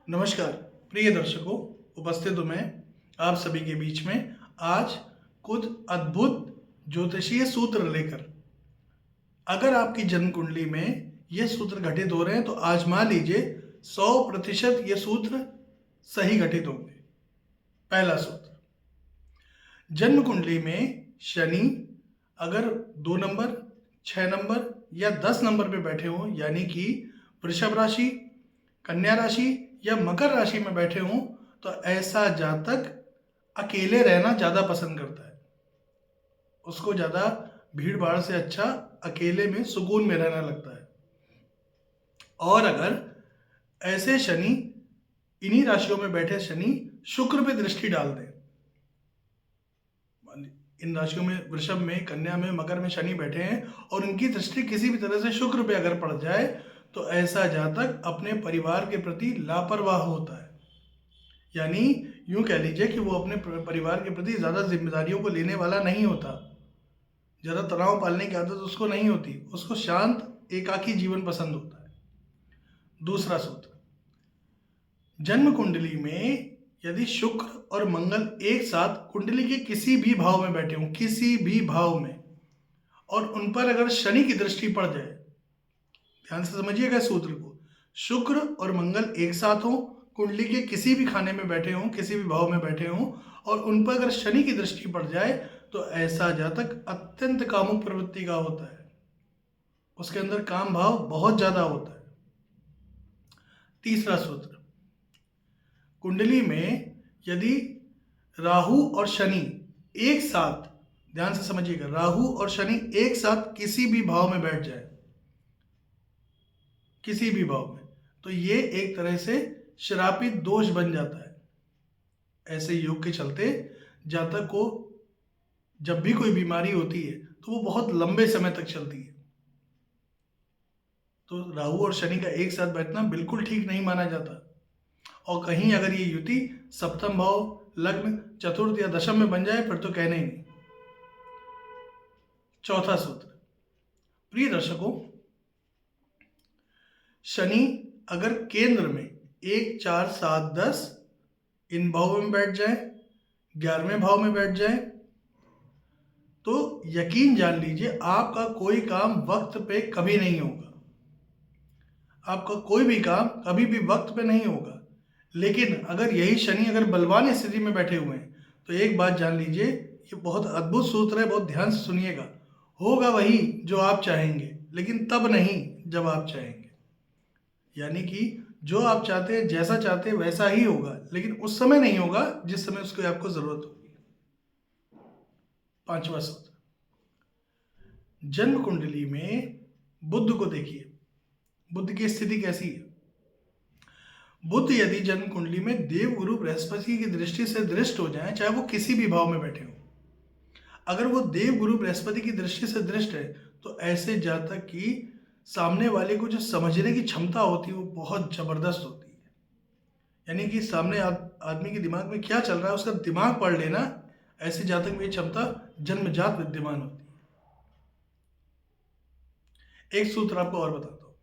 नमस्कार प्रिय दर्शकों, उपस्थित हूँ मैं आप सभी के बीच में आज कुछ अद्भुत ज्योतिषीय सूत्र लेकर। अगर आपकी जन्म कुंडली में ये सूत्र घटित हो रहे हैं तो आजमा लीजिए, 100% ये सूत्र सही घटित होंगे। पहला सूत्र, जन्म कुंडली में शनि अगर 2 नंबर, 6 नंबर या 10 नंबर पे बैठे हों, यानी कि वृषभ राशि, कन्या राशि या मकर राशि में बैठे हों, तो ऐसा जातक अकेले रहना ज़्यादा पसंद करता है। उसको ज़्यादा भीड़ भाड़ से अच्छा अकेले में सुकून में रहना लगता है। और अगर ऐसे शनि, इन्हीं राशियों में बैठे शनि शुक्र पे दृष्टि डाल दें, इन राशियों में वृषभ में, कन्या में, मकर में शनि बैठे हैं और उनकी दृष्टि किसी भी तरह से शुक्र पे अगर पड़ जाए तो ऐसा जातक अपने परिवार के प्रति लापरवाह होता है। यानी यूं कह लीजिए कि वो अपने परिवार के प्रति ज़्यादा जिम्मेदारियों को लेने वाला नहीं होता, ज़्यादा तनाव पालने की आदत उसको नहीं होती, उसको शांत एकाकी जीवन पसंद होता है। दूसरा सूत्र, जन्म कुंडली में यदि शुक्र और मंगल एक साथ कुंडली के किसी भी भाव में बैठे हों, किसी भी भाव में, और उन पर अगर शनि की दृष्टि पड़ जाए, ध्यान से समझिएगा इस सूत्र को, शुक्र और मंगल एक साथ हों, कुंडली के किसी भी खाने में बैठे हों, किसी भी भाव में बैठे हों, और उन पर अगर शनि की दृष्टि पड़ जाए तो ऐसा जातक अत्यंत कामुक प्रवृत्ति का होता है, उसके अंदर काम भाव बहुत ज्यादा होता है। तीसरा सूत्र, कुंडली में यदि राहु और शनि एक साथ, ध्यान से समझिएगा, राहु और शनि एक साथ किसी भी भाव में बैठ जाए, किसी भी भाव में, तो ये एक तरह से श्रापित दोष बन जाता है। ऐसे योग के चलते जातक को जब भी कोई बीमारी होती है तो वो बहुत लंबे समय तक चलती है। तो राहु और शनि का एक साथ बैठना बिल्कुल ठीक नहीं माना जाता, और कहीं अगर ये युति सप्तम भाव, लग्न, चतुर्थ या दशम में बन जाए फिर तो कहने ही नहीं। चौथा सूत्र, प्रिय दर्शकों, शनि अगर केंद्र में 1, 4, 7, 10 इन भावों में बैठ जाए, 11वें भाव में बैठ जाए, तो यकीन जान लीजिए आपका कोई काम वक्त पे कभी नहीं होगा, आपका कोई भी काम कभी भी वक्त पे नहीं होगा। लेकिन अगर यही शनि अगर बलवान स्थिति में बैठे हुए हैं तो एक बात जान लीजिए, ये बहुत अद्भुत सूत्र है, बहुत ध्यान से सुनिएगा, होगा वही जो आप चाहेंगे, लेकिन तब नहीं जब आप चाहेंगे। यानी कि जो आप चाहते हैं, जैसा चाहते हैं वैसा ही होगा, लेकिन उस समय नहीं होगा जिस समय उसको आपको जरूरत होगी। पांचवा सूत्र, जन्म कुंडली में बुध को देखिए, बुध की स्थिति कैसी है। बुध यदि जन्म कुंडली में देवगुरु बृहस्पति की दृष्टि से दृष्ट हो जाए, चाहे वो किसी भी भाव में बैठे हो, अगर वो देवगुरु बृहस्पति की दृष्टि से दृष्ट है तो ऐसे जातक की सामने वाले को जो समझने की क्षमता होती है वो बहुत जबरदस्त होती है। यानी कि सामने आदमी के दिमाग में क्या चल रहा है उसका दिमाग पढ़ लेना, ऐसे जातक में ये क्षमता जन्मजात विद्यमान होती है। एक सूत्र आपको और बताता हूं,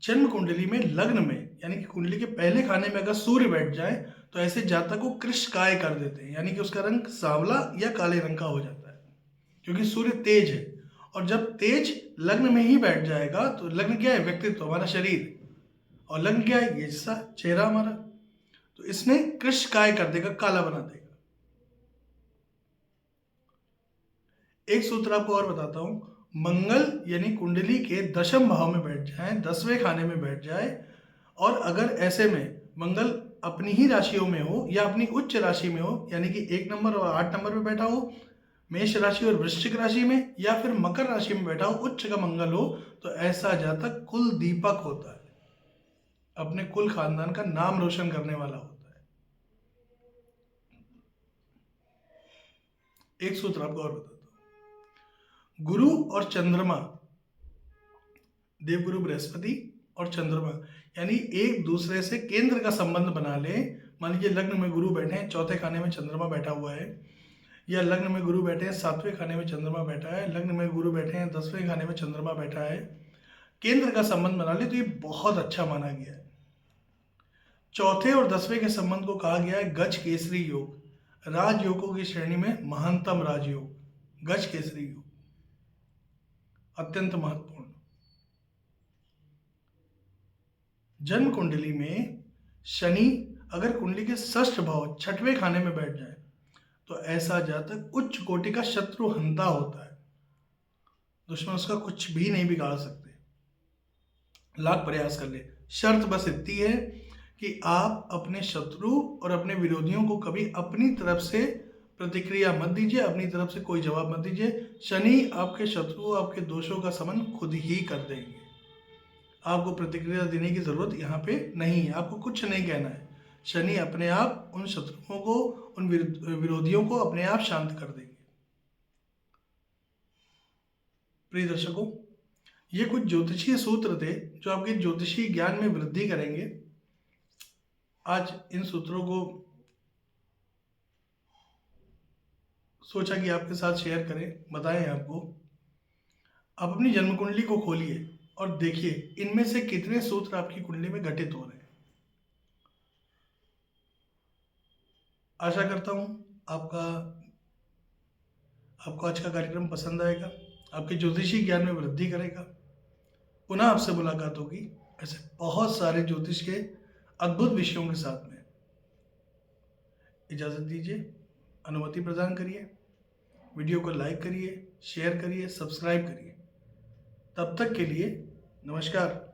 जन्म कुंडली में लग्न में, यानी कि कुंडली के पहले खाने में अगर सूर्य बैठ जाए तो ऐसे जातक को कृष्णकाय कर देते हैं, यानी कि उसका रंग सांवला या काले रंग का हो जाता है, क्योंकि सूर्य तेज है। और जब तेज लग्न में ही बैठ जाएगा तो लग्न क्या है? व्यक्तित्व, हमारा शरीर, और लग्न क्या है? ये हिस्सा, चेहरा हमारा, तो इसने कृष्णकाय कर देगा, काला बना देगा। एक सूत्र आपको और बताता हूं, मंगल यानी कुंडली के दशम भाव में बैठ जाए, 10वें खाने में बैठ जाए, और अगर ऐसे में मंगल अपनी ही राशियों में हो या अपनी उच्च राशि में हो, यानी कि 1 नंबर और 8 नंबर में बैठा हो, मेष राशि और वृश्चिक राशि में, या फिर मकर राशि में बैठा हो, उच्च का मंगल हो, तो ऐसा जातक कुल दीपक होता है, अपने कुल खानदान का नाम रोशन करने वाला होता है। एक सूत्र आपको और बताता हूं, गुरु और चंद्रमा, देवगुरु बृहस्पति और चंद्रमा, यानी एक दूसरे से केंद्र का संबंध बना ले। मान लीजिए लग्न में गुरु बैठे हैं, 4थे खाने में चंद्रमा बैठा हुआ है, या लग्न में गुरु बैठे हैं, 7वें खाने में चंद्रमा बैठा है, लग्न में गुरु बैठे हैं, 10वें खाने में चंद्रमा बैठा है, केंद्र का संबंध बना ले तो ये बहुत अच्छा माना गया है। चौथे और 10वें के संबंध को कहा गया है गज केसरी योग, राजयोगों की श्रेणी में महानतम राजयोग गज केसरी योग, अत्यंत महत्वपूर्ण। जन्म कुंडली में शनि अगर कुंडली के षष्ठ भाव छठवें खाने में बैठ जाए तो ऐसा जातक उच्च कोटि का शत्रु हंता होता है, दुश्मन उसका कुछ भी नहीं बिगाड़ सकते, लाख प्रयास कर ले। शर्त बस इतनी है कि आप अपने शत्रु और अपने विरोधियों को कभी अपनी तरफ से प्रतिक्रिया मत दीजिए, अपनी तरफ से कोई जवाब मत दीजिए। शनि आपके शत्रु आपके दोषों का समन खुद ही कर देंगे, आपको प्रतिक्रिया देने की जरूरत यहाँ पे नहीं है, आपको कुछ नहीं कहना है। शनि अपने आप उन शत्रुओं को, उन विरोधियों को अपने आप शांत कर देंगे। प्रिय दर्शकों, ये कुछ ज्योतिषीय सूत्र थे जो आपके ज्योतिषीय ज्ञान में वृद्धि करेंगे। आज इन सूत्रों को सोचा कि आपके साथ शेयर करें, बताएं आपको। आप अपनी जन्म कुंडली को खोलिए और देखिए इनमें से कितने सूत्र आपकी कुंडली में घटित हो रहे हैं। आशा करता हूं आपको आज का कार्यक्रम पसंद आएगा, आपके ज्योतिषी ज्ञान में वृद्धि करेगा। पुनः आपसे मुलाकात होगी ऐसे बहुत सारे ज्योतिष के अद्भुत विषयों के साथ में। इजाज़त दीजिए, अनुमति प्रदान करिए, वीडियो को लाइक करिए, शेयर करिए, सब्सक्राइब करिए। तब तक के लिए नमस्कार।